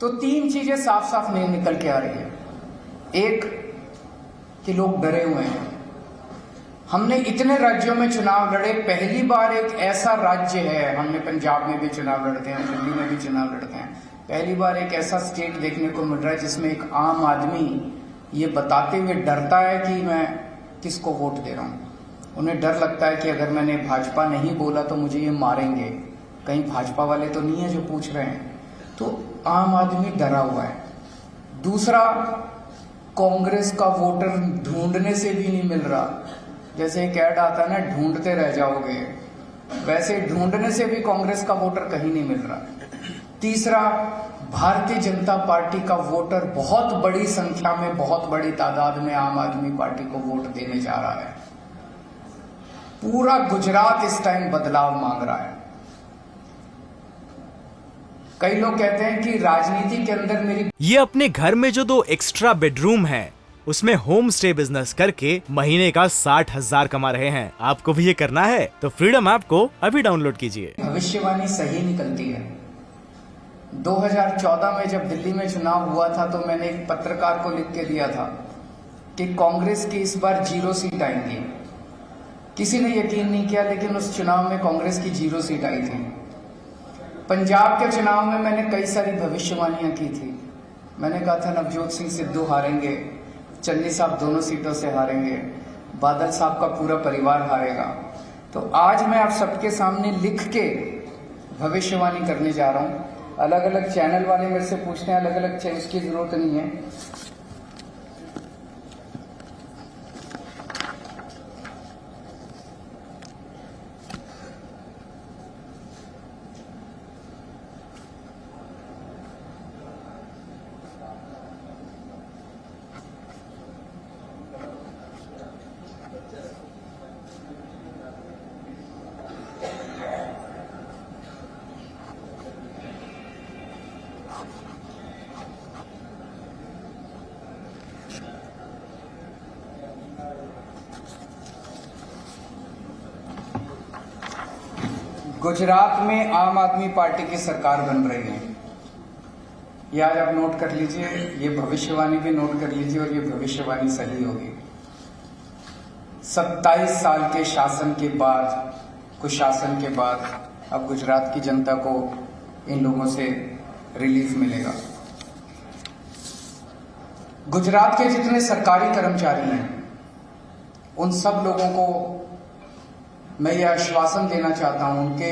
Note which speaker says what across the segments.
Speaker 1: तो तीन चीजें साफ साफ नहीं निकल के आ रही है। एक कि लोग डरे हुए हैं। हमने इतने राज्यों में चुनाव लड़े, पहली बार एक ऐसा राज्य है, हमने पंजाब में भी चुनाव लड़ते हैं, दिल्ली में भी चुनाव लड़ते हैं, पहली बार एक ऐसा स्टेट देखने को मिल रहा है जिसमें एक आम आदमी ये बताते हुए डरता है कि मैं किसको वोट दे रहा हूं। उन्हें डर लगता है कि अगर मैंने भाजपा नहीं बोला तो मुझे ये मारेंगे, कहीं भाजपा वाले तो नहीं है जो पूछ रहे हैं। तो आम आदमी डरा हुआ है। दूसरा, कांग्रेस का वोटर ढूंढने से भी नहीं मिल रहा। जैसे एक ऐड आता है ना, ढूंढते रह जाओगे, वैसे ढूंढने से भी कांग्रेस का वोटर कहीं नहीं मिल रहा। तीसरा, भारतीय जनता पार्टी का वोटर बहुत बड़ी संख्या में, बहुत बड़ी तादाद में आम आदमी पार्टी को वोट देने जा रहा है। पूरा गुजरात इस टाइम बदलाव मांग रहा है। कई लोग कहते हैं कि राजनीति के अंदर मेरी,
Speaker 2: ये अपने घर में जो 2 एक्स्ट्रा बेडरूम है उसमें होम स्टे बिजनेस करके महीने का 60,000 कमा रहे हैं। आपको भी ये करना है तो फ्रीडम ऐप को अभी डाउनलोड कीजिए।
Speaker 1: भविष्यवाणी सही निकलती है। 2014 में जब दिल्ली में चुनाव हुआ था तो मैंने एक पत्रकार को लिख के दिया था कि कांग्रेस की इस बार 0 सीट आएंगी। किसी ने यकीन नहीं किया, लेकिन उस चुनाव में कांग्रेस की 0 सीट आई थी। पंजाब के चुनाव में मैंने कई सारी भविष्यवाणियां की थी। मैंने कहा था नवजोत सिंह सिद्धू हारेंगे, चन्नी साहब दोनों सीटों से हारेंगे, बादल साहब का पूरा परिवार हारेगा। तो आज मैं आप सबके सामने लिख के भविष्यवाणी करने जा रहा हूं। अलग अलग चैनल वाले मेरे से पूछते हैं, अलग अलग चैनल, उसकी जरूरत नहीं है। गुजरात में आम आदमी पार्टी की सरकार बन रही है। ये आज आप नोट कर लीजिए, ये भविष्यवाणी भी नोट कर लीजिए और ये भविष्यवाणी सही होगी। 27 साल के शासन के बाद, कुशासन के बाद अब गुजरात की जनता को इन लोगों से रिलीफ मिलेगा। गुजरात के जितने सरकारी कर्मचारी हैं उन सब लोगों को मैं ये आश्वासन देना चाहता हूं। उनके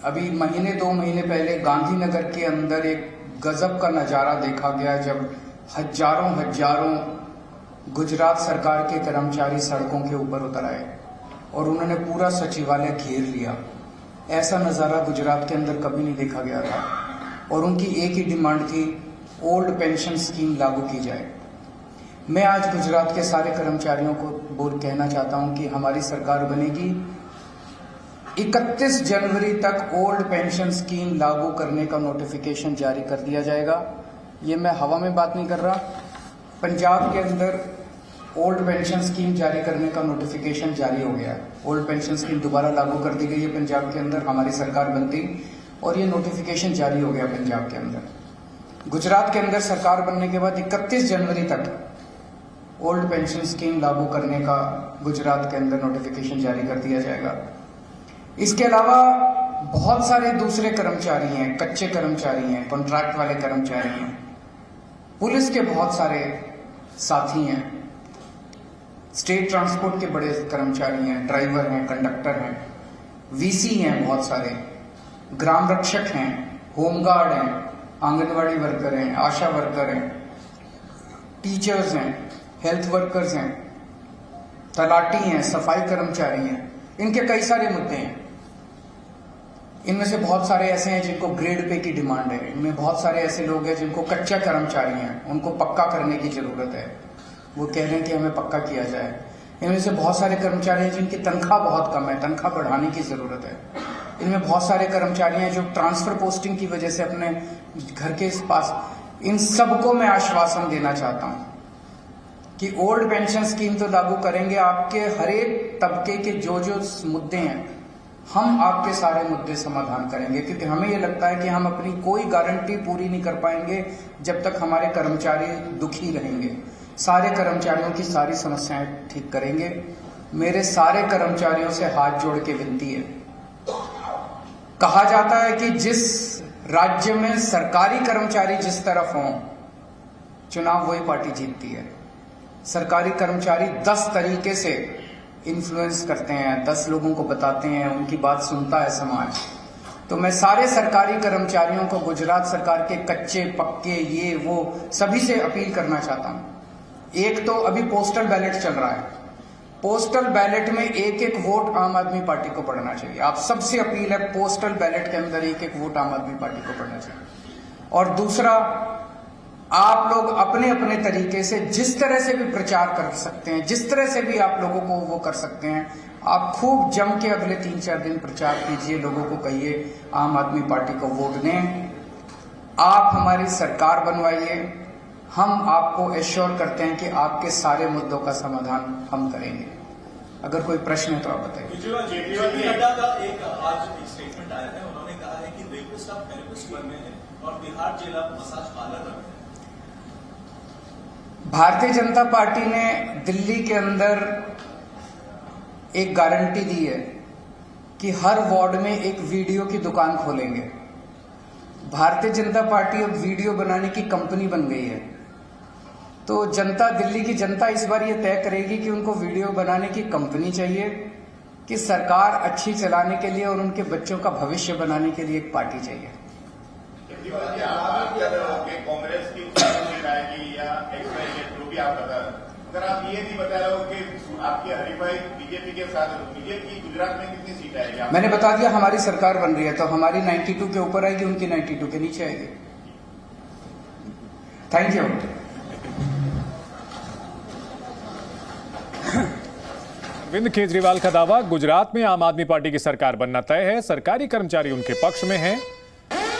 Speaker 1: अभी महीने 2 महीने पहले गांधीनगर के अंदर एक गजब का नजारा देखा गया, जब हजारों गुजरात सरकार के कर्मचारी सड़कों के ऊपर उतर आए और उन्होंने पूरा सचिवालय घेर लिया। ऐसा नजारा गुजरात के अंदर कभी नहीं देखा गया था। और उनकी एक ही डिमांड थी, ओल्ड पेंशन स्कीम लागू की जाए। मैं आज गुजरात के सारे कर्मचारियों को कहना चाहता हूं कि हमारी सरकार बनेगी, 31 जनवरी तक ओल्ड पेंशन स्कीम लागू करने का नोटिफिकेशन जारी कर दिया जाएगा। ये मैं हवा में बात नहीं कर रहा। पंजाब के अंदर ओल्ड पेंशन स्कीम जारी करने का नोटिफिकेशन जारी हो गया है। ओल्ड पेंशन स्कीम दोबारा लागू कर दी गई है पंजाब के अंदर, हमारी सरकार बनती और ये नोटिफिकेशन जारी हो गया पंजाब के अंदर। गुजरात के अंदर सरकार बनने के बाद 31 जनवरी तक ओल्ड पेंशन स्कीम लागू करने का गुजरात के अंदर नोटिफिकेशन जारी कर दिया जाएगा। इसके अलावा बहुत सारे दूसरे कर्मचारी हैं, कच्चे कर्मचारी हैं, कॉन्ट्रैक्ट वाले कर्मचारी हैं, पुलिस के बहुत सारे साथी हैं, स्टेट ट्रांसपोर्ट के बड़े कर्मचारी हैं, ड्राइवर हैं, कंडक्टर हैं, वीसी हैं, बहुत सारे ग्राम रक्षक हैं, होमगार्ड हैं, आंगनवाड़ी वर्कर हैं, आशा वर्कर हैं, टीचर्स हैं, हेल्थ वर्कर्स हैं, तलाटी हैं, सफाई कर्मचारी हैं। इनके कई सारे मुद्दे हैं। इनमें से बहुत सारे ऐसे हैं जिनको ग्रेड पे की डिमांड है। इनमें बहुत सारे ऐसे लोग हैं जिनको कच्चा कर्मचारी हैं, उनको पक्का करने की जरूरत है। वो कह रहे हैं कि हमें पक्का किया जाए। इनमें से बहुत सारे कर्मचारी हैं जिनकी तनख्वाह बहुत कम है, तनख्वाह बढ़ाने की जरूरत है। इनमें बहुत सारे कर्मचारी हैं जो ट्रांसफर पोस्टिंग की वजह से अपने घर के पास, इन सबको मैं आश्वासन देना चाहता हूं कि ओल्ड पेंशन स्कीम तो लागू करेंगे, आपके हर एक तबके के जो मुद्दे हैं हम आपके सारे मुद्दे समाधान करेंगे, क्योंकि हमें ये लगता है कि हम अपनी कोई गारंटी पूरी नहीं कर पाएंगे जब तक हमारे कर्मचारी दुखी रहेंगे। सारे कर्मचारियों की सारी समस्याएं ठीक करेंगे। मेरे सारे कर्मचारियों से हाथ जोड़ के विनती है। कहा जाता है कि जिस राज्य में सरकारी कर्मचारी जिस तरफ हों, चुनाव वही पार्टी जीतती है। सरकारी कर्मचारी 10 तरीके से इन्फ्लुएंस करते हैं, 10 लोगों को बताते हैं, उनकी बात सुनता है समाज। तो मैं सारे सरकारी कर्मचारियों को, गुजरात सरकार के कच्चे पक्के ये वो सभी से अपील करना चाहता हूं। एक तो अभी पोस्टल बैलेट चल रहा है, पोस्टल बैलेट में एक एक वोट आम आदमी पार्टी को पड़ना चाहिए। आप सबसे अपील है, पोस्टल बैलेट के अंदर एक एक वोट आम आदमी पार्टी को पड़ना चाहिए। और दूसरा, आप लोग अपने अपने तरीके से जिस तरह से भी प्रचार कर सकते हैं, जिस तरह से भी आप लोगों को वो कर सकते हैं, आप खूब जम के अगले 3-4 दिन प्रचार कीजिए। लोगों को कहिए आम आदमी पार्टी को वोट दें, आप हमारी सरकार बनवाइए। हम आपको एश्योर करते हैं कि आपके सारे मुद्दों का समाधान हम करेंगे। अगर कोई प्रश्न है तो आप बताइए।
Speaker 3: नड्डा का आज एक स्टेटमेंट आया है, उन्होंने कहा है कि रेपिस्ट अब थेरेपिस्ट बनने हैं और बिहार जेल अब मसाज पार्लर बनने हैं।
Speaker 1: भारतीय जनता पार्टी ने दिल्ली के अंदर एक गारंटी दी है कि हर वार्ड में एक वीडियो की दुकान खोलेंगे। भारतीय जनता पार्टी अब वीडियो बनाने की कंपनी बन गई है। तो जनता, दिल्ली की जनता इस बार ये तय करेगी कि उनको वीडियो बनाने की कंपनी चाहिए कि सरकार अच्छी चलाने के लिए और उनके बच्चों का भविष्य बनाने के लिए एक पार्टी चाहिए।
Speaker 4: कांग्रेस की या जो भी आप बता, अगर आप ये नहीं बता रहे हो कि आपकी हरीफाई बीजेपी के साथ, बीजेपी गुजरात में कितनी सीट आएगी?
Speaker 1: मैंने बता दिया, हमारी सरकार बन रही है तो हमारी 92 के ऊपर आएगी, उनकी 92 के नीचे आएगी। Thank you.
Speaker 5: अरविंद केजरीवाल का दावा, गुजरात में आम आदमी पार्टी की सरकार बनना तय है। सरकारी कर्मचारी उनके पक्ष में हैं।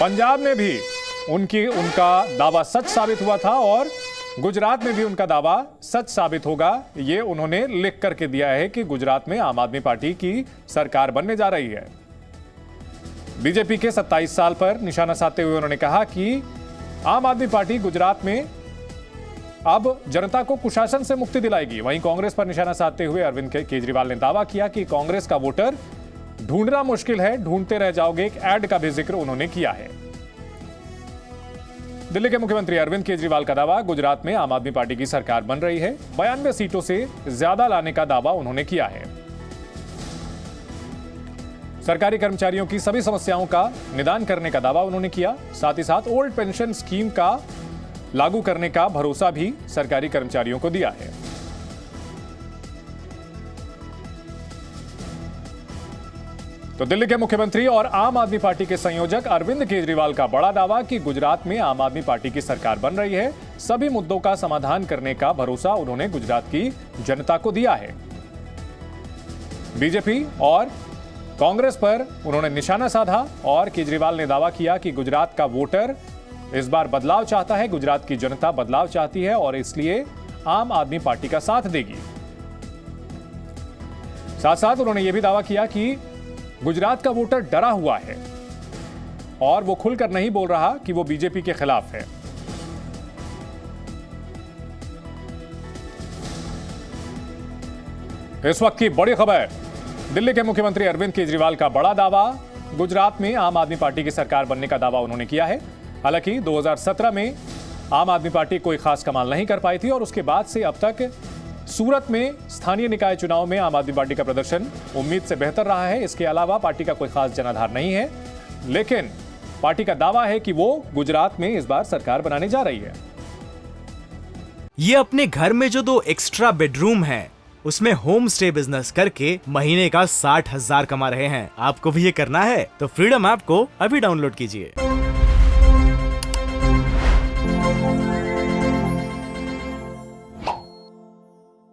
Speaker 5: पंजाब में भी उनका दावा सच साबित हुआ था और गुजरात में भी उनका दावा सच साबित होगा। ये उन्होंने लिख करके दिया है कि गुजरात में आम आदमी पार्टी की सरकार बनने जा रही है। बीजेपी के 27 साल पर निशाना साधते हुए उन्होंने कहा कि आम आदमी पार्टी गुजरात में अब जनता को कुशासन से मुक्ति दिलाएगी। वहीं कांग्रेस पर निशाना साधते हुए अरविंद केजरीवाल ने दावा किया कि कांग्रेस का वोटर ढूंढना मुश्किल है, ढूंढते रह जाओगे। एक ऐड का भी जिक्र उन्होंने किया है। दिल्ली के मुख्यमंत्री अरविंद केजरीवाल का दावा, गुजरात में आम आदमी पार्टी की सरकार बन रही है। 92 सीटों से ज्यादा लाने का दावा उन्होंने किया है। सरकारी कर्मचारियों की सभी समस्याओं का निदान करने का दावा उन्होंने किया। साथ ही साथ ओल्ड पेंशन स्कीम का लागू करने का भरोसा भी सरकारी कर्मचारियों को दिया है। तो दिल्ली के मुख्यमंत्री और आम आदमी पार्टी के संयोजक अरविंद केजरीवाल का बड़ा दावा कि गुजरात में आम आदमी पार्टी की सरकार बन रही है। सभी मुद्दों का समाधान करने का भरोसा उन्होंने गुजरात की जनता को दिया है। बीजेपी और कांग्रेस पर उन्होंने निशाना साधा और केजरीवाल ने दावा किया कि गुजरात का वोटर इस बार बदलाव चाहता है, गुजरात की जनता बदलाव चाहती है और इसलिए आम आदमी पार्टी का साथ देगी। साथ साथ उन्होंने यह भी दावा किया कि गुजरात का वोटर डरा हुआ है और वो खुलकर नहीं बोल रहा कि वो बीजेपी के खिलाफ है। इस वक्त की बड़ी खबर, दिल्ली के मुख्यमंत्री अरविंद केजरीवाल का बड़ा दावा, गुजरात में आम आदमी पार्टी की सरकार बनने का दावा उन्होंने किया है। हालांकि 2017 में आम आदमी पार्टी कोई खास कमाल नहीं कर पाई थी और उसके बाद से अब तक सूरत में स्थानीय निकाय चुनाव में आम आदमी पार्टी का प्रदर्शन उम्मीद से बेहतर रहा है। इसके अलावा पार्टी का कोई खास जनाधार नहीं है, लेकिन पार्टी का दावा है कि वो गुजरात में इस बार सरकार बनाने जा रही है।
Speaker 2: ये अपने घर में जो 2 एक्स्ट्रा बेडरूम है उसमें होम स्टे बिजनेस करके महीने का 60,000 कमा रहे हैं। आपको भी ये करना है तो फ्रीडम ऐप को अभी डाउनलोड कीजिए।